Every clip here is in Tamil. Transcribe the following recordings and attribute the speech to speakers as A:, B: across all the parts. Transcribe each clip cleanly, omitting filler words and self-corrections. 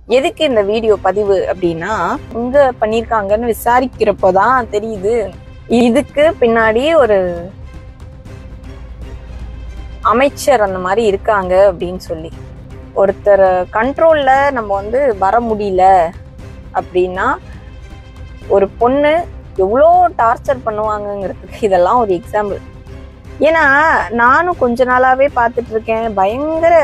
A: எதுக்கு இந்த வீடியோ பதிவு அப்படின்னா, இங்க பண்ணிருக்காங்கன்னு விசாரிக்கிறப்பதான் தெரியுது இதுக்கு பின்னாடி ஒரு அமைச்சர் அந்த மாதிரி இருக்காங்க அப்படின்னு சொல்லி. ஒருத்தர் கண்ட்ரோல்ல நம்ம வர முடியல அப்படின்னா ஒரு பொண்ணு எவ்வளோ டார்ச்சர் பண்ணுவாங்கங்கிறதுக்கு இதெல்லாம் ஒரு எக்ஸாம்பிள். ஏன்னா நானும் கொஞ்ச நாளாவே பார்த்துட்டு இருக்கேன், பயங்கர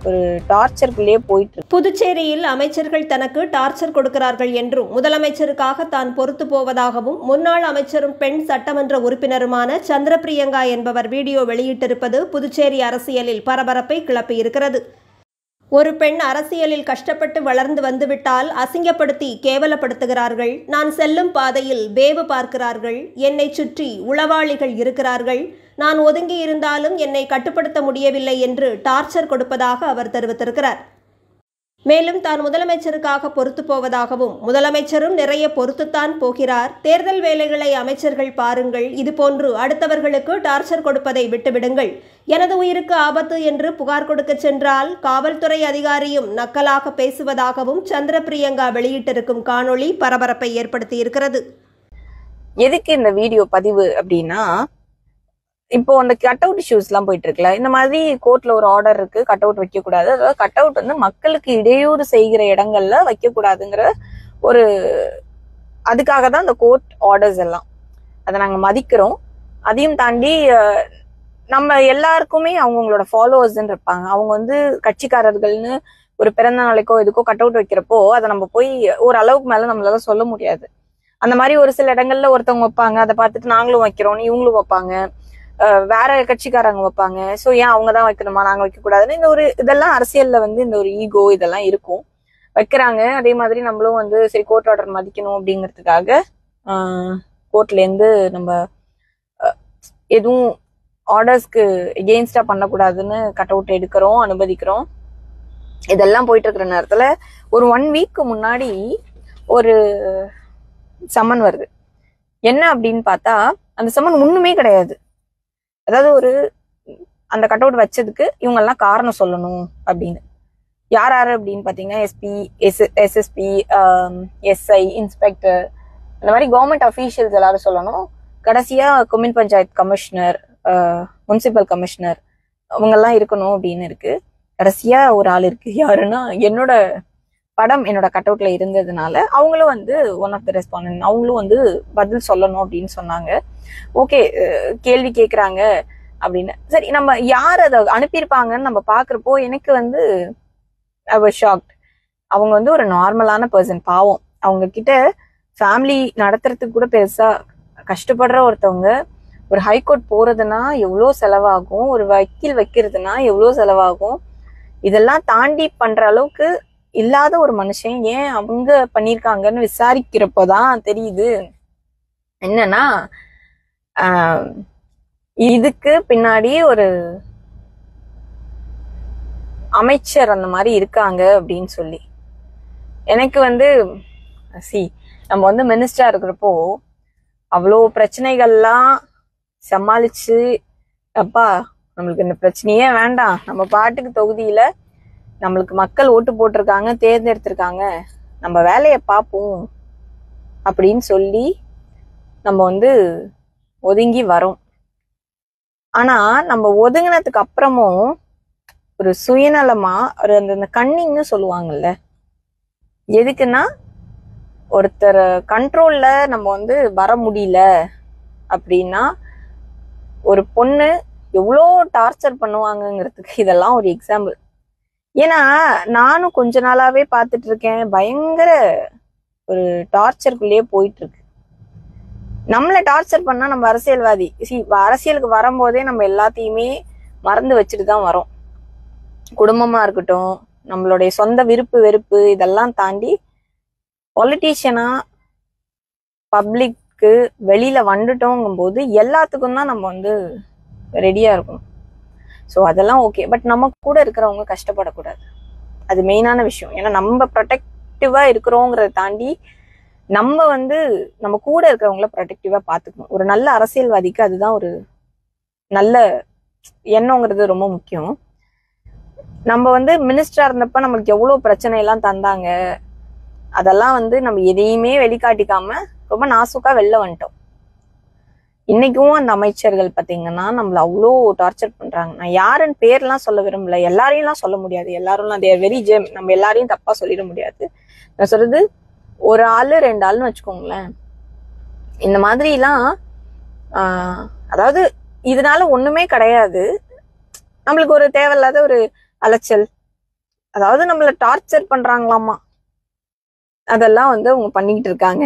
A: ஒரு டார்ச்சருக்குள்ளேயே போயிட்டு இருக்கு.
B: புதுச்சேரியில் அமைச்சர்கள் தனக்கு டார்ச்சர் கொடுக்கிறார்கள் என்றும் முதலமைச்சருக்காக தான் பொறுத்து போவதாகவும் முன்னாள் அமைச்சரும் பெண் சட்டமன்ற உறுப்பினருமான சந்திரபிரியங்கா என்பவர் வீடியோ வெளியிட்டிருப்பது புதுச்சேரி அரசியலில் பரபரப்பை கிளப்பியிருக்கிறது. ஒரு பெண் அரசியலில் கஷ்டப்பட்டு வளர்ந்து வந்துவிட்டால் அசிங்கப்படுத்தி கேவலப்படுத்துகிறார்கள். நான் செல்லும் பாதையில் வேவு பார்க்கிறார்கள். என்னை சுற்றி உளவாளிகள் இருக்கிறார்கள். நான் ஒதுங்கி இருந்தாலும் என்னை கட்டுப்படுத்த முடியவில்லை என்று டார்ச்சர் கொடுப்பதாக அவர் தெரிவித்திருக்கிறார். மேலும் தான் முதலமைச்சருக்காக பொறுத்து போவதாகவும் முதலமைச்சரும் நிறைய பொறுத்துத்தான் போகிறார். தேர்தல் வேலைகளை அமைச்சர்கள் பாருங்கள், இதுபோன்று அடுத்தவர்களுக்கு டார்ச்சர் கொடுப்பதை விட்டுவிடுங்கள். எனது உயிருக்கு ஆபத்து என்று புகார் கொடுக்க சென்றால் காவல்துறை அதிகாரியும் நக்கலாக பேசுவதாகவும் சந்திரபிரியங்கா வெளியிட்டிருக்கும் காணொளி பரபரப்பை ஏற்படுத்தியிருக்கிறது.
A: எதுக்கு இந்த வீடியோ பதிவு அப்படின்னா, இப்போ அந்த கட் அவுட் இஷ்யூஸ் எல்லாம் போயிட்டு இருக்குல்ல, இந்த மாதிரி கோர்ட்ல ஒரு ஆர்டர் இருக்கு, கட் அவுட் வைக்க கூடாது, அதாவது கட் அவுட் மக்களுக்கு இடையூறு செய்கிற இடங்கள்ல வைக்க கூடாதுங்கிற ஒரு அதுக்காக தான் இந்த கோர்ட் ஆர்டர்ஸ் எல்லாம். அதை நாங்க மதிக்கிறோம். அதையும் தாண்டி நம்ம எல்லாருக்குமே அவங்களோட ஃபாலோவர்ஸ்ன்னு இருப்பாங்க. அவங்க கட்சிக்காரர்கள்னு ஒரு பிறந்த நாளைக்கோ எதுக்கோ கட் அவுட் வைக்கிறப்போ அதை நம்ம போய் ஒரு அளவுக்கு மேல நம்மளால சொல்ல முடியாது. அந்த மாதிரி ஒரு சில இடங்கள்ல ஒருத்தவங்க வைப்பாங்க, அதை பார்த்துட்டு நாங்களும் வைக்கிறோம்னு இவங்களும் வைப்பாங்க, வேற கட்சிக்காரங்க வைப்பாங்க. சோ ஏன் அவங்கதான் வைக்கணுமா, நாங்க வைக்க கூடாதுன்னு இந்த ஒரு இதெல்லாம் அரசியல்ல இந்த ஒரு ஈகோ இதெல்லாம் இருக்கும், வைக்கிறாங்க. அதே மாதிரி நம்மளும் சரி கோர்ட் ஆர்டர் மதிக்கணும் அப்படிங்கிறதுக்காக கோர்ட்ல இருந்து நம்ம எதுவும் ஆர்டர்ஸ்க்கு எகெயின்ஸ்டா பண்ணக்கூடாதுன்னு கட் அவுட் எடுக்கிறோம், அனுமதிக்கிறோம். இதெல்லாம் போயிட்டு இருக்கிற நேரத்துல ஒரு 1 வீக் முன்னாடி ஒரு சம்மன் வருது. என்ன அப்படின்னு பார்த்தா அந்த சம்மன் ஒண்ணுமே கிடையாது. அதாவது அந்த கட் அவுட் வச்சதுக்கு இவங்க எல்லாம் காரணம் சொல்லணும் அப்படின்னு. யார் யாரு அப்படின்னு பாத்தீங்கன்னா எஸ்பி, எஸ்எஸ்பி, எஸ்ஐ, இன்ஸ்பெக்டர், அந்த மாதிரி கவர்மெண்ட் அஃபீஷியல்ஸ் எல்லாரும் சொல்லணும். கடைசியா commune panchayat commissioner, municipal commissioner அவங்க எல்லாம் இருக்கணும் அப்படின்னு இருக்கு. கடைசியா ஒரு ஆள் இருக்கு. யாருன்னா என்னோட படம் என்னோட கட் அவுட்ல இருந்ததுனால அவங்களும் ஒன் ஆஃப் த ரெஸ்பாண்டன்ட், அவங்களும் பதில் சொல்லணும் அப்படின்னு சொன்னாங்க. ஓகே, கேள்வி கேட்கறாங்க அப்படின்னு. சரி, நம்ம யார் அதை அனுப்பியிருப்பாங்கன்னு நம்ம பாக்குறப்போ எனக்கு ஐ வாஸ் ஷாக்ட். அவங்க ஒரு நார்மலான பர்சன், பாவம். அவங்க கிட்ட ஃபேமிலி நடத்துறதுக்கு கூட பெருசா கஷ்டப்படுற ஒருத்தவங்க. ஒரு ஹைகோர்ட் போறதுன்னா எவ்வளோ செலவாகும், ஒரு வக்கீல் வைக்கிறதுனா எவ்வளோ செலவாகும், இதெல்லாம் தாண்டி பண்ற அளவுக்கு இல்லாத ஒரு மனுஷன் ஏன் அவங்க பண்ணிருக்காங்கன்னு விசாரிக்கிறப்போதான் தெரியுது என்னன்னா இதுக்கு பின்னாடி ஒரு அமைச்சர் அந்த மாதிரி இருக்காங்க அப்படின்னு சொல்லி. எனக்கு நம்ம மினிஸ்டரா இருக்கிறப்போ அவ்வளோ பிரச்சனைகள்லாம் சமாளிச்சு, அப்பா நம்மளுக்கு இந்த பிரச்சனையே வேண்டாம், நம்ம பாட்டுக்கு தொகுதியில நம்மளுக்கு மக்கள் ஓட்டு போட்டிருக்காங்க, தேர்ந்தெடுத்திருக்காங்க, நம்ம வேலையை பார்ப்போம் அப்படின்னு சொல்லி நம்ம ஒதுங்கி வரோம். ஆனா நம்ம ஒதுங்கினதுக்கு அப்புறமும் ஒரு சுயநலமா ஒரு அந்த கன்னிங்னு சொல்லுவாங்கல்ல, எதுக்குன்னா ஒருத்தர் கண்ட்ரோல்ல நம்ம வர முடியல அப்படின்னா ஒரு பொண்ணு எவ்வளோ டார்ச்சர் பண்ணுவாங்கங்கிறதுக்கு இதெல்லாம் ஒரு எக்ஸாம்பிள். ஏன்னா நானும் கொஞ்ச நாளாவே பார்த்துட்டு இருக்கேன், பயங்கர ஒரு டார்ச்சருக்குள்ளேயே போயிட்டு இருக்கு. நம்மள டார்ச்சர் பண்ணா நம்ம அரசியல்வாதி, அரசியலுக்கு வரும்போதே நம்ம எல்லாத்தையுமே மறந்து வச்சுட்டு தான் வரோம். குடும்பமா இருக்கட்டும், நம்மளுடைய சொந்த விருப்பு வெறுப்பு இதெல்லாம் தாண்டி பொலிட்டீஷியனா பப்ளிக்கு வெளியில வந்துட்டோங்கும் போது எல்லாத்துக்கும் தான் நம்ம ரெடியா இருக்கணும். ஸோ அதெல்லாம் ஓகே. பட் நம்ம கூட இருக்கிறவங்க கஷ்டப்படக்கூடாது, அது மெயினான விஷயம். ஏன்னா நம்ம ப்ரொடெக்டிவா இருக்கிறோங்கிறத தாண்டி நம்ம நம்ம கூட இருக்கிறவங்கள ப்ரொடெக்டிவா பாத்துக்கணும். ஒரு நல்ல அரசியல்வாதிக்கு அதுதான் ஒரு நல்ல எண்ணங்கிறது ரொம்ப முக்கியம். நம்ம வந்து மினிஸ்டரா இருந்தப்ப நம்மளுக்கு எவ்வளவு பிரச்சனை எல்லாம் தந்தாங்க, அதெல்லாம் வந்து நம்ம எதையுமே வெளிக்காட்டிக்காம ரொம்ப நாசுக்கா வெளில வந்துட்டோம். இன்னைக்கும் அந்த அமைச்சர்கள் பாத்தீங்கன்னா நம்மள அவ்வளோ டார்ச்சர் பண்றாங்க. நான் யாருன்னு பேர்லாம் சொல்ல விரும்பல, எல்லாரையும் எல்லாம் சொல்ல முடியாது, எல்லாரும் தேர் வெரி ஜெம், நம்ம எல்லாரையும் தப்பா சொல்லிட முடியாது. நான் சொல்றது ஒரு ஆளு 2 ஆளுன்னு வச்சுக்கோங்களேன். இந்த மாதிரி எல்லாம் அதாவது இதனால ஒண்ணுமே கிடையாது, நம்மளுக்கு ஒரு தேவையில்லாத ஒரு அலைச்சல். அதாவது நம்மள டார்ச்சர் பண்றாங்களாமா, அதெல்லாம் வந்து அவங்க பண்ணிக்கிட்டு இருக்காங்க.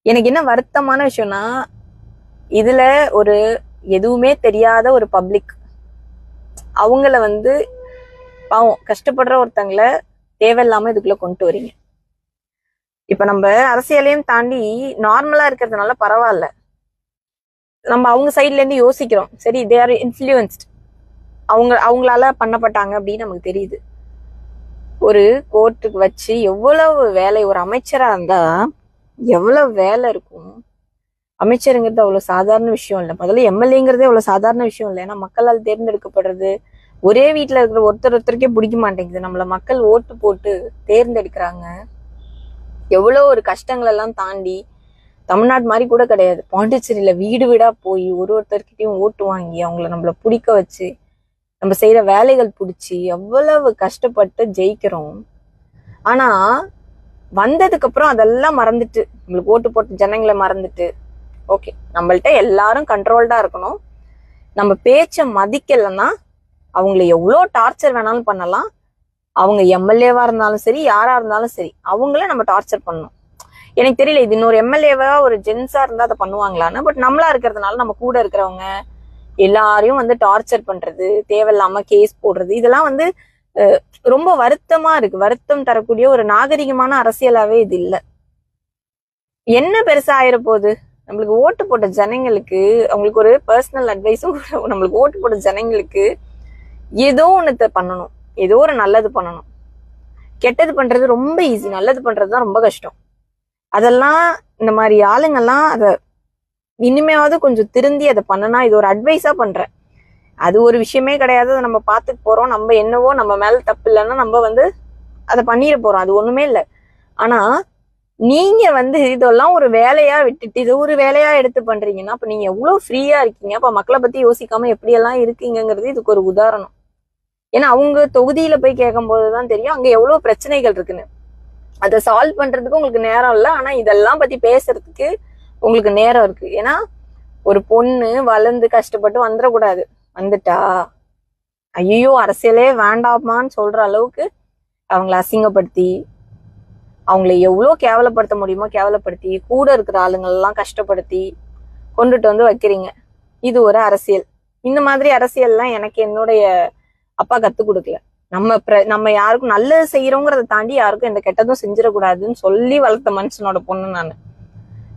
A: எனக்கு என்ன வருத்தமான விஷயம்னா, இதுல ஒரு எதுவுமே தெரியாத ஒரு பப்ளிக், அவங்கள வந்து பாவம் கஷ்டப்படுற ஒருத்தங்களை தேவையில்லாம இதுக்குள்ள கொண்டு வரீங்க. இப்ப நம்ம அரசியலையும் தாண்டி நார்மலா இருக்கிறதுனால பரவாயில்ல, நம்ம அவங்க சைட்ல இருந்து யோசிக்கிறோம், சரி தே ஆர் இன்ஃப்ளூயன்ஸ்ட், அவங்களால பண்ணப்பட்டாங்க அப்படின்னு நமக்கு தெரியுது. ஒரு கோர்ட்டுக்கு வச்சு எவ்வளவு வேலை, ஒரு அமைச்சரா இருந்தா எவ்வளவு வேலை இருக்கும். அமைச்சருங்கிறது அவ்வளவு சாதாரண விஷயம் இல்லை, முதல்ல எம்எல்ஏங்கிறதே அவ்வளவு சாதாரண விஷயம் இல்லை. ஏன்னா மக்களால் தேர்ந்தெடுக்கப்படுறது, ஒரே வீட்டுல இருக்கிற ஒருத்தருக்கே பிடிக்க மாட்டேங்குது, நம்மள மக்கள் ஓட்டு போட்டு தேர்ந்தெடுக்கிறாங்க. எவ்வளவு ஒரு கஷ்டங்கள் எல்லாம் தாண்டி, தமிழ்நாடு மாதிரி கூட கிடையாது, பாண்டிச்சேரியில வீடு வீடா போய் ஒருத்தர்கிட்டையும் ஓட்டு வாங்கி அவங்கள நம்மள பிடிக்க வச்சு நம்ம செய்யற வேலைகள் பிடிச்சி எவ்வளவு கஷ்டப்பட்டு ஜெயிக்கிறோம். ஆனா வந்ததுக்கு அப்புறம் அதெல்லாம் மறந்துட்டு, நம்மளுக்கு ஓட்டு போட்ட ஜனங்களை மறந்துட்டு, ஓகே நம்மள்ட்ட எல்லாரும் கண்ட்ரோல்டா இருக்கணும், நம்ம பேச்ச மதிக்கலைன்னா அவங்களை எவ்வளோ டார்ச்சர் வேணாலும் பண்ணலாம், அவங்க எம்எல்ஏவா இருந்தாலும் சரி யாரா இருந்தாலும் சரி அவங்கள நம்ம டார்ச்சர் பண்ணணும். எனக்கு தெரியல இது இன்னொரு எம்எல்ஏவா ஒரு ஜென்ஸா இருந்தா அதை பண்ணுவாங்களான்னு, பட் நம்மளா இருக்கிறதுனால நம்ம கூட இருக்கிறவங்க எல்லாரையும் வந்து டார்ச்சர் பண்றது, தேவையில்லாம கேஸ் போடுறது, இதெல்லாம் வந்து ரொம்ப வருத்தமா இருக்கு. வருத்தம் தரக்கூடிய ஒரு நாகரிகமான அரசியலாவே இது இல்லை. என்ன பெருசா ஆயிர போகுது, நம்மளுக்கு ஓட்டு போட்ட ஜனங்களுக்கு, அவங்களுக்கு ஒரு பர்சனல் அட்வைஸும், நம்மளுக்கு ஓட்டு போட்ட ஜனங்களுக்கு ஏதோ ஒண்ணு பண்ணணும், ஏதோ ஒரு நல்லது பண்ணணும். கெட்டது பண்றது ரொம்ப ஈஸி, நல்லது பண்றதுதான் ரொம்ப கஷ்டம். அதெல்லாம் இந்த மாதிரி ஆளுங்கெல்லாம் அதை இனிமையாவது கொஞ்சம் திருந்தி அதை பண்ணனா, இது ஒரு அட்வைஸா பண்றேன். அது ஒரு விஷயமே கிடையாது, அதை நம்ம பார்த்துட்டு போறோம், நம்ம என்னவோ நம்ம மேல தப்பு இல்லைன்னா நம்ம வந்து அதை பண்ணிட போறோம், அது ஒண்ணுமே இல்லை. ஆனா நீங்க வந்து இதெல்லாம் ஒரு வேலையா விட்டுட்டு இது ஒரு வேலையா எடுத்து பண்றீங்கன்னா அப்ப நீங்க எவ்வளவு ஃப்ரீயா இருக்கீங்க, அப்ப மக்களை பத்தி யோசிக்காம எப்படி எல்லாம் இருக்கீங்கிறது இதுக்கு ஒரு உதாரணம். ஏன்னா அவங்க தொகுதியில போய் கேட்கும் போதுதான் தெரியும் அங்க எவ்வளவு பிரச்சனைகள் இருக்குன்னு. அதை சால்வ் பண்றதுக்கு உங்களுக்கு நேரம் இல்லை, ஆனா இதெல்லாம் பத்தி பேசுறதுக்கு உங்களுக்கு நேரம் இருக்கு. ஏன்னா ஒரு பொண்ணு வளர்ந்து கஷ்டப்பட்டு வந்துடக்கூடாது, வந்துட்டா ஐயோ அரசியலே வேண்டாமான்னு சொல்ற அளவுக்கு அவங்கள அசிங்கப்படுத்தி, அவங்களை எவ்வளவு கேவலப்படுத்த முடியுமோ கேவலப்படுத்தி, கூட இருக்கிற ஆளுங்களெல்லாம் கஷ்டப்படுத்தி கொண்டுட்டு வந்து வைக்கிறீங்க. இது ஒரு அரசியல். இந்த மாதிரி அரசியல்லாம் எனக்கு என்னுடைய அப்பா கத்து கொடுக்கல. நம்ம யாருக்கும் நல்லது செய்யறோங்கிறத தாண்டி யாருக்கும் எந்த கெட்டதும் செஞ்சிடக்கூடாதுன்னு சொல்லி வளர்த்த மனுஷனோட பொண்ணு நான்.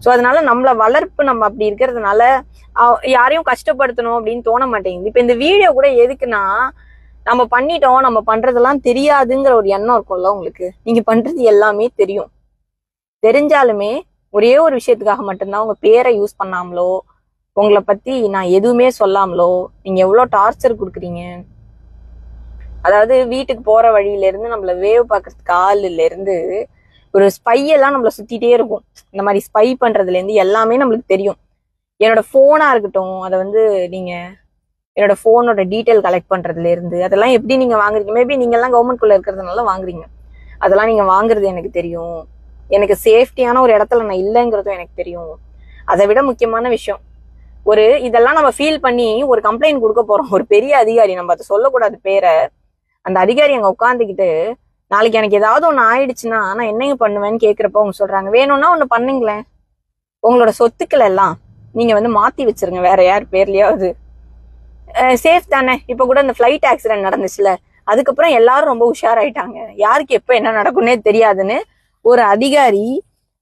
A: சோ அதனால நம்மள வளர்ப்பு நம்ம அப்படி இருக்கிறதுனால யாரையும் கஷ்டப்படுத்தணும் அப்படின்னு தோண மாட்டேங்குது. இப்ப இந்த வீடியோ கூட எதுக்குன்னா, நம்ம பண்ணிட்டோம், நம்ம பண்றதெல்லாம் தெரியாதுங்கிற ஒரு எண்ணம் இருக்கும்ல உங்களுக்கு. நீங்க பண்றது எல்லாமே தெரியும், தெரிஞ்சாலுமே ஒரே ஒரு விஷயத்துக்காக மட்டும்தான் உங்க பேரை யூஸ் பண்ணாமலோ, உங்களை பத்தி நான் எதுவுமே சொல்லாமலோ நீங்க எவ்வளவு டார்ச்சர் கொடுக்குறீங்க. அதாவது வீட்டுக்கு போற வழியில இருந்து நம்மள வேவ் பாக்குறதுக்கு ஆளுல இருந்து ஒரு ஸ்பை எல்லாம் நம்மள சுத்திட்டே இருக்கும். இந்த மாதிரி ஸ்பை பண்றதுல இருந்து எல்லாமே நம்மளுக்கு தெரியும். என்னோட போனா இருக்கட்டும், அதை வந்து நீங்க என்னோட போனோட டீட்டெயில் கலெக்ட் பண்றதுல இருந்து அதெல்லாம் எப்படி நீங்க வாங்குறீங்க, மேபி நீங்க எல்லாம் கவர்மெண்ட்குள்ள இருக்கிறதுனால வாங்குறீங்க, அதெல்லாம் நீங்க வாங்குறது எனக்கு தெரியும். எனக்கு சேஃப்டியான ஒரு இடத்துல நான் இல்லைங்கிறதும் எனக்கு தெரியும். அதை விட முக்கியமான விஷயம், இதெல்லாம் நம்ம ஃபீல் பண்ணி ஒரு கம்ப்ளைண்ட் கொடுக்க போறோம். ஒரு பெரிய அதிகாரி, நம்ம அதை சொல்லக்கூடாது பேரை, அந்த அதிகாரி அங்க உட்காந்துக்கிட்டு நாளைக்கு எனக்கு ஏதாவது ஒண்ணு ஆயிடுச்சுன்னா நான் என்னங்க பண்ணுவேன்னு கேக்குறப்ப அவங்க சொல்றாங்க, வேணும்னா ஒண்ணு பண்ணுங்களேன், உங்களோட சொத்துக்கள் எல்லாம் நீங்க வந்து மாத்தி வச்சிருங்க வேற யார் பேர்லயாவது, சேஃப் தானே. இப்ப கூட இந்த பிளைட் ஆக்சிடென்ட் நடந்துச்சுல, அதுக்கப்புறம் எல்லாரும் ரொம்ப உஷாராயிட்டாங்க, யாருக்கு எப்ப என்ன நடக்கும்னே தெரியாதுன்னு ஒரு அதிகாரி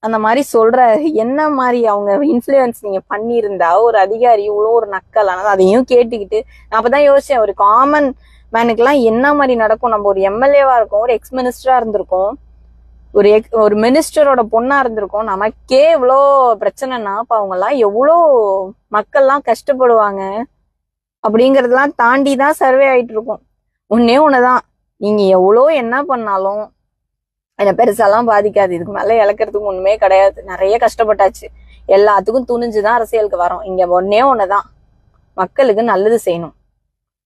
A: அந்த மாதிரி சொல்ற. என்ன மாதிரி அவங்க இன்ஃப்ளூயன்ஸ் நீங்க பண்ணியிருந்தா ஒரு அதிகாரி இவ்வளோ ஒரு நக்கலானது அதையும் கேட்டுக்கிட்டு, நான் அப்பதான் யோசிச்சேன், ஒரு காமன் மேனுக்கெல்லாம் என்ன மாதிரி நடக்கும். நம்ம ஒரு எம்எல்ஏவா இருக்கோம், ஒரு எக்ஸ் மினிஸ்டரா இருந்திருக்கோம், ஒரு மினிஸ்டரோட பொண்ணா இருந்திருக்கோம், நமக்கே இவ்வளோ பிரச்சனைனா அப்ப அவங்க எல்லாம் எவ்வளோ மக்கள்லாம் கஷ்டப்படுவாங்க அப்படிங்கறதெல்லாம் தாண்டி தான் சர்வே ஆயிட்டு இருக்கும். ஒன்னே ஒண்ணுதான், நீங்க எவ்வளோ என்ன பண்ணாலும் என்ன பெருசாலாம் பாதிக்காது. இதுக்கு மேல இழக்கிறதுக்கு ஒண்ணுமே கிடையாது. நிறைய கஷ்டப்பட்டாச்சு. எல்லாத்துக்கும் துணிஞ்சுதான் அரசியலுக்கு வரோம். இங்க ஒன்னே ஒண்ணுதான், மக்களுக்கு நல்லது செய்யணும்.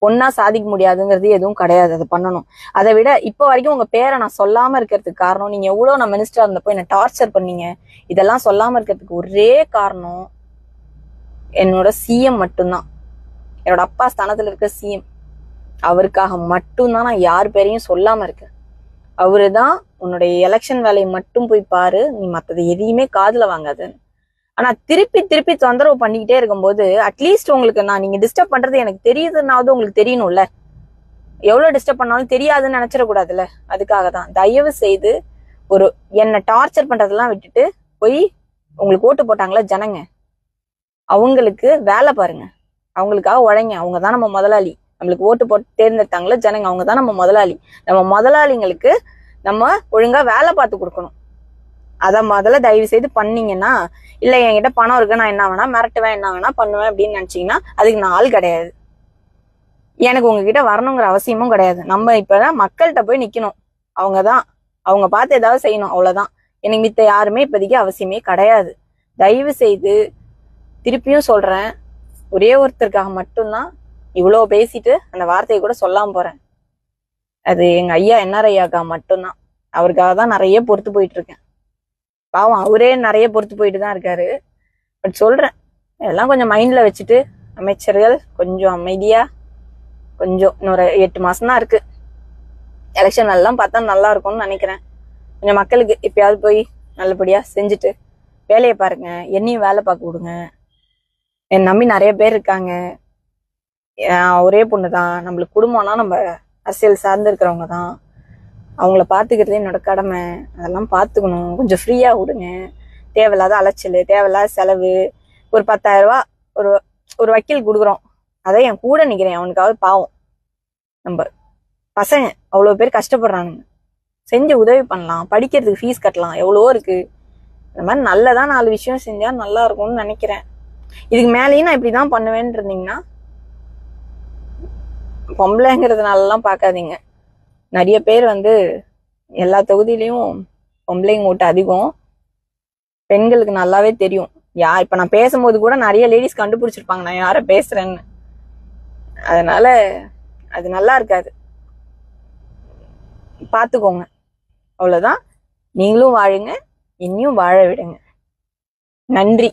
A: ஒன்னா சாதிக்க முடியாதுங்கிறது எதுவும் கிடையாது. அது பண்ணணும். அதை விட இப்ப வரைக்கும் உங்க பேரை நான் சொல்லாம இருக்கிறதுக்கு காரணம், நீங்க எவ்வளவு நான் மினிஸ்டரா இருந்தப்போ என்ன டார்ச்சர் பண்ணீங்க. இதெல்லாம் சொல்லாம இருக்கிறதுக்கு ஒரே காரணம் என்னோட சிஎம் மட்டும்தான். என்னோட அப்பா ஸ்தானத்துல இருக்க சிஎம், அவருக்காக மட்டும்தான் நான் யார் பேரையும் சொல்லாம இருக்கேன். அவருதான் உன்னுடைய எலெக்ஷன் வேலையை மட்டும் போய் பாரு, நீ மத்தது எதையுமே காதுல வாங்காதுன்னு. ஆனா திருப்பி திருப்பி தொந்தரவு பண்ணிக்கிட்டே இருக்கும்போது அட்லீஸ்ட் உங்களுக்கு நீங்க டிஸ்டர்ப் பண்றது எனக்கு தெரியுதுன்னாவது உங்களுக்கு தெரியணும்ல. எவ்வளவு டிஸ்டர்ப் பண்ணாலும் தெரியாதுன்னு நினைச்சிடக்கூடாதுல்ல. அதுக்காக தான் தயவு செய்து என்ன டார்ச்சர் பண்றதெல்லாம் விட்டுட்டு போய் உங்களுக்கு ஓட்டு போட்டாங்களா ஜனங்க, அவங்களுக்கு வேலை பாருங்க, அவங்களுக்காக உழைங்க. அவங்கதான் நம்ம முதலாளி. நம்மளுக்கு ஓட்டு போட்டு தேர்ந்தெடுத்தாங்களா ஜனங்க, அவங்கதான் நம்ம முதலாளி. நம்ம முதலாளிங்களுக்கு நம்ம ஒழுங்கா வேலை பார்த்து கொடுக்கணும். அத முதல்ல தயவு செய்து பண்ணீங்கன்னா, இல்ல என்கிட்ட பணம் இருக்கு, நான் என்ன வேணா மிரட்டுவேன், என்ன வேணா பண்ணுவேன் அப்படின்னு நினைச்சீங்கன்னா அதுக்கு நான் ஆள் கிடையாது. எனக்கு உங்ககிட்ட வரணுங்கிற அவசியமும் கிடையாது. நம்ம இப்பதான் மக்கள்கிட்ட போய் நிக்கணும். அவங்க பார்த்து ஏதாவது செய்யணும், அவ்வளவுதான். எனக்கு மித்த யாருமே இப்போதைக்கு அவசியமே கிடையாது. தயவு செய்து திருப்பியும் சொல்றேன், ஒரே ஒருத்தருக்காக மட்டும்தான் இவ்வளவு பேசிட்டு அந்த வார்த்தையை கூட சொல்லாம போறேன். அது எங்க ஐயா என்ஆர் ஐயாக்கா மட்டும்தான். அவருக்காக தான் நிறைய பொறுத்து போயிட்டு இருக்கேன். பாவம், அவரே நிறைய பொறுத்து போயிட்டு தான் இருக்காரு. பட் சொல்றேன், எல்லாம் கொஞ்சம் மைண்ட்ல வச்சுட்டு அமைச்சர்கள் கொஞ்சம் அமைதியா, கொஞ்சம் இன்னொரு 8 மாசம் தான் இருக்கு, எலெக்ஷன் எல்லாம் பார்த்தா நல்லா இருக்கும்னு நினைக்கிறேன். கொஞ்சம் மக்களுக்கு எப்பயாவது போய் நல்லபடியா செஞ்சுட்டு வேலையை பாருங்க. என்னையும் வேலை பார்க்க விடுங்க. என் நம்பி நிறைய பேர் இருக்காங்க. ஒரே பொண்ணு தான். நம்மளுக்கு குடும்பம்னா நம்ம அரசியல் சார்ந்து இருக்கிறவங்க தான். அவங்கள பாத்துக்கிறது என்னோட கடமை. அதெல்லாம் பாத்துக்கணும். கொஞ்சம் ஃப்ரீயா விடுங்க. தேவையில்லாத அலைச்சல், தேவையில்லாத செலவு. ஒரு 10,000 ரூபாய் ஒரு வக்கீல் கொடுக்குறோம், அதை என் கூட நிக்கிறேன் அவனுக்காவது. பாவம், நம்ம பசங்க அவ்வளவு பேர் கஷ்டப்படுறாங்க. செஞ்சு உதவி பண்ணலாம், படிக்கிறதுக்கு ஃபீஸ் கட்டலாம், எவ்வளவோ இருக்கு. இந்த மாதிரி நல்லதா 4 விஷயம் செஞ்சா நல்லா இருக்கும்னு நினைக்கிறேன். இதுக்கு மேலேயும் நான் இப்படிதான் பண்ணுவேன்னு இருந்தீங்கன்னா, பொம்பளைங்கிறதுனாலலாம் பார்க்காதீங்க. நிறைய பேர் எல்லா தொகுதியிலையும் பொம்பளைங்க ஓட்டு அதிகம். பெண்களுக்கு நல்லாவே தெரியும். இப்ப நான் பேசும்போது கூட நிறைய லேடிஸ் கண்டுபிடிச்சிருப்பாங்க நான் யார பேசுறேன்னு. அதனால அது நல்லா இருக்காது, பாத்துக்கோங்க. அவ்வளவுதான். நீங்களும் வாழுங்க, இன்னும் வாழ விடுங்க. நன்றி.